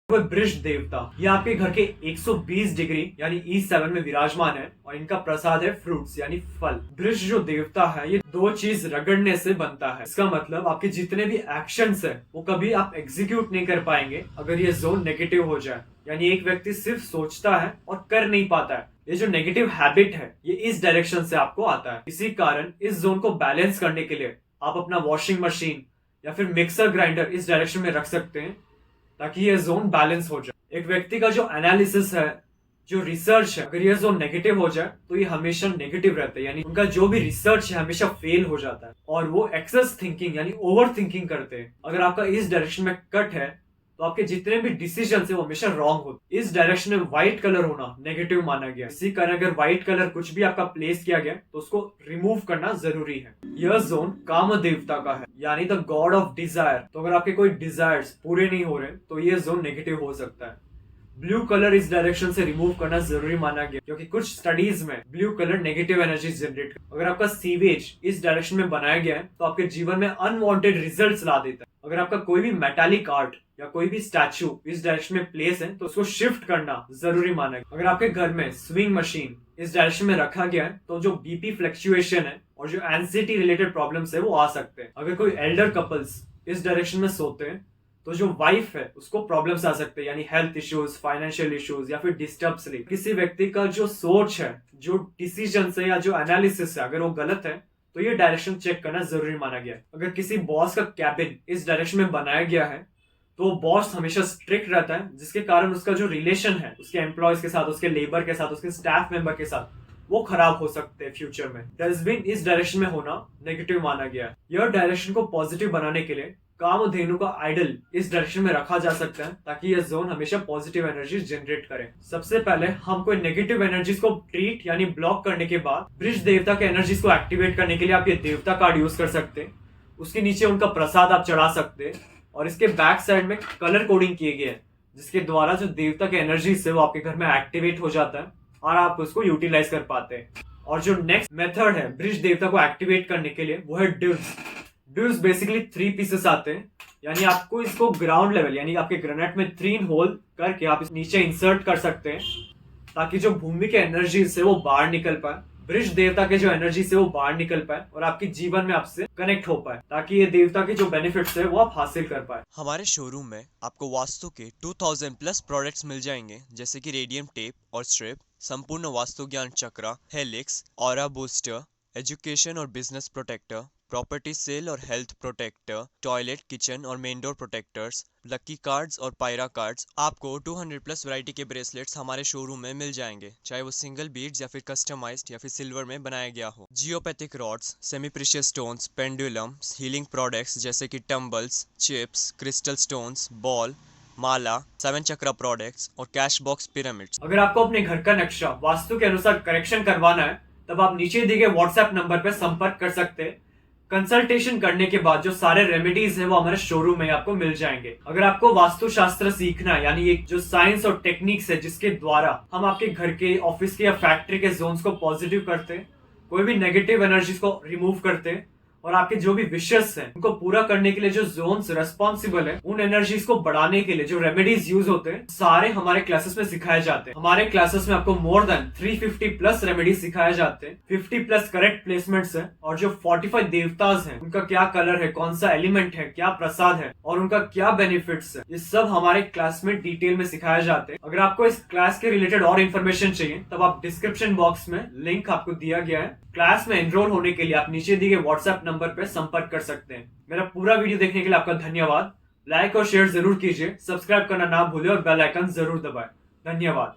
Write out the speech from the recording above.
वह वृष देवता, ये आपके घर के 120 डिग्री यानी E7 में विराजमान है और इनका प्रसाद है फ्रूट्स यानी फल। वृष जो देवता है ये दो चीज रगड़ने से बनता है। इसका मतलब आपके जितने भी एक्शंस है वो कभी आप एग्जीक्यूट नहीं कर पाएंगे अगर ये जोन नेगेटिव हो जाए। यानी एक व्यक्ति सिर्फ सोचता है और कर नहीं पाता है। ये जो नेगेटिव हैबिट है ये इस डायरेक्शन से आपको आता है। इसी कारण इस जोन को बैलेंस करने के लिए आप अपना वॉशिंग मशीन या फिर मिक्सर ग्राइंडर इस डायरेक्शन में रख सकते हैं ताकि ये जोन बैलेंस हो जाए। एक व्यक्ति का जो एनालिसिस है, जो रिसर्च है, अगर ये जोन नेगेटिव हो जाए तो ये हमेशा नेगेटिव रहता है। यानी उनका जो भी रिसर्च है हमेशा फेल हो जाता है और वो एक्सेस थिंकिंग यानी ओवर थिंकिंग करते हैं। अगर आपका इस डायरेक्शन में कट है तो आपके जितने भी डिसीजन है वो हमेशा रॉन्ग होते। इस डायरेक्शन में व्हाइट कलर होना नेगेटिव माना गया। इसी कारण अगर व्हाइट कलर कुछ भी आपका प्लेस किया गया तो उसको रिमूव करना जरूरी है। यह जोन काम देवता का है यानी द गॉड ऑफ डिजायर। तो अगर आपके कोई डिजायर्स पूरे नहीं हो रहे तो यह जोन नेगेटिव हो सकता है। ब्लू कलर इस डायरेक्शन से रिमूव करना जरूरी माना गया क्योंकि कुछ स्टडीज में blue colour negative energy generate कर। अगर आपका सीवेज इस डायरेक्शन में बनाया गया है तो आपके जीवन में अनवांटेड रिजल्ट्स ला देता है। अगर आपका कोई भी मेटालिक आर्ट या कोई भी स्टैचू इस डायरेक्शन में प्लेस है तो उसको शिफ्ट करना जरूरी माना गया। अगर आपके घर में स्विंग मशीन इस डायरेक्शन में रखा गया है तो जो बीपी फ्लक्चुएशन है और जो एंजाइटी रिलेटेड प्रॉब्लम्स है वो आ सकते हैं। अगर कोई एल्डर कपल्स इस डायरेक्शन में सोते हैं तो जो वाइफ है उसको प्रॉब्लम्स आ सकते हैं यानी हेल्थ इश्यूज, फाइनेंशियल इश्यूज या फिर डिस्टर्ब स्लीप। किसी व्यक्ति का जो सोच है, जो डिसीजन है या जो एनालिसिस है अगर वो गलत है तो ये डायरेक्शन चेक करना जरूरी माना गया है। अगर किसी बॉस का कैबिन इस डायरेक्शन में बनाया गया है तो बॉस हमेशा स्ट्रिक्ट रहता है जिसके कारण उसका जो रिलेशन है उसके एम्प्लॉयज के साथ, उसके लेबर के साथ, उसके स्टाफ मेंबर के साथ वो खराब हो सकते हैं फ्यूचर में। डस्टबिन इस डायरेक्शन में होना नेगेटिव माना गया है। यह डायरेक्शन को पॉजिटिव बनाने के लिए कामधेनु का आइडल इस डायरेक्शन में रखा जा सकता है ताकि यह जोन हमेशा पॉजिटिव एनर्जी जनरेट करे। सबसे पहले हम कोई नेगेटिव एनर्जीज को ट्रीट यानी ब्लॉक करने के बाद वृष देवता के एनर्जीज को एक्टिवेट करने के लिए आप ये देवता कार्ड यूज कर सकते हैं। उसके नीचे उनका प्रसाद आप चढ़ा सकते हैं और इसके बैक साइड में कलर कोडिंग किए गए हैं जिसके द्वारा जो देवता के एनर्जीज है वो आपके घर में एक्टिवेट हो जाता है और आप उसको यूटिलाइज कर पाते हैं। और जो नेक्स्ट मेथड है वृष देवता को एक्टिवेट करने के लिए वो है ड्यूज। ड्यूज बेसिकली 3 पीसेस आते हैं यानी आपको इसको ग्राउंड लेवल यानी आपके ग्रेनाइट में 3 होल करके आप इस नीचे इंसर्ट कर सकते हैं ताकि जो भूमि के एनर्जी से वो बाहर निकल पाए, वृष देवता के जो एनर्जी से वो बाहर निकल पाए और आपके जीवन में आपसे कनेक्ट हो पाए ताकि ये देवता के जो बेनिफिट्स है वो आप हासिल कर पाए। हमारे शोरूम में आपको वास्तु के 2000 प्लस प्रोडक्ट्स मिल जाएंगे जैसे कि रेडियम टेप और स्ट्रिप, संपूर्ण वास्तु ज्ञान चक्रा, हेलिक्स, ऑरा बूस्टर, एजुकेशन और बिजनेस प्रोटेक्टर, प्रॉपर्टी सेल और हेल्थ प्रोटेक्टर, टॉयलेट, किचन और main door protectors, lucky cards और पायरा कार्ड्स। आपको 200 प्लस वैरायटी के ब्रेसलेट्स हमारे शोरूम में मिल जाएंगे, चाहे वो सिंगल बीड्स या फिर कस्टमाइज्ड या फिर सिल्वर में बनाया गया हो। Geopathic rods, semi precious stones, pendulums, healing products जैसे कि tumbles, chips, crystal stones, ball, माला, 7 चक्रा प्रोडक्ट्स और कैश बॉक्स पिरामिड्स। अगर आपको अपने घर का नक्शा वास्तु के अनुसार करेक्शन करवाना है तब आप नीचे दिए गए व्हाट्सएप नंबर पर संपर्क कर सकते हैं। कंसल्टेशन करने के बाद जो सारे रेमेडीज हैं वो हमारे शोरूम में आपको मिल जाएंगे। अगर आपको वास्तु शास्त्र सीखना है यानी एक जो साइंस और टेक्निक्स है जिसके द्वारा हम आपके घर के, ऑफिस के या फैक्ट्री के जोन्स को पॉजिटिव करते हैं, कोई भी नेगेटिव एनर्जीज को रिमूव करते हैं और आपके जो भी विशेस हैं उनको पूरा करने के लिए जो जोन्स रिस्पॉन्सिबल है उन एनर्जीज को बढ़ाने के लिए जो रेमेडीज यूज होते हैं सारे हमारे क्लासेस में सिखाए जाते हैं। हमारे क्लासेस में आपको मोर देन 350 प्लस रेमेडीज सिखाए जाते हैं, 50 प्लस करेक्ट प्लेसमेंट्स हैं और जो 45 देवताज हैं उनका क्या कलर है, कौन सा एलिमेंट है, क्या प्रसाद है और उनका क्या बेनिफिट्स है, ये सब हमारे क्लास में डिटेल में सिखाया जाते हैं। अगर आपको इस क्लास के रिलेटेड और इन्फॉर्मेशन चाहिए तब आप डिस्क्रिप्शन बॉक्स में लिंक आपको दिया गया है। क्लास में एनरोल होने के लिए आप नीचे दिए गए व्हाट्सएप नंबर पर संपर्क कर सकते हैं। मेरा पूरा वीडियो देखने के लिए आपका धन्यवाद। लाइक और शेयर जरूर कीजिए, सब्सक्राइब करना ना भूले और बेल आइकन जरूर दबाएं। धन्यवाद।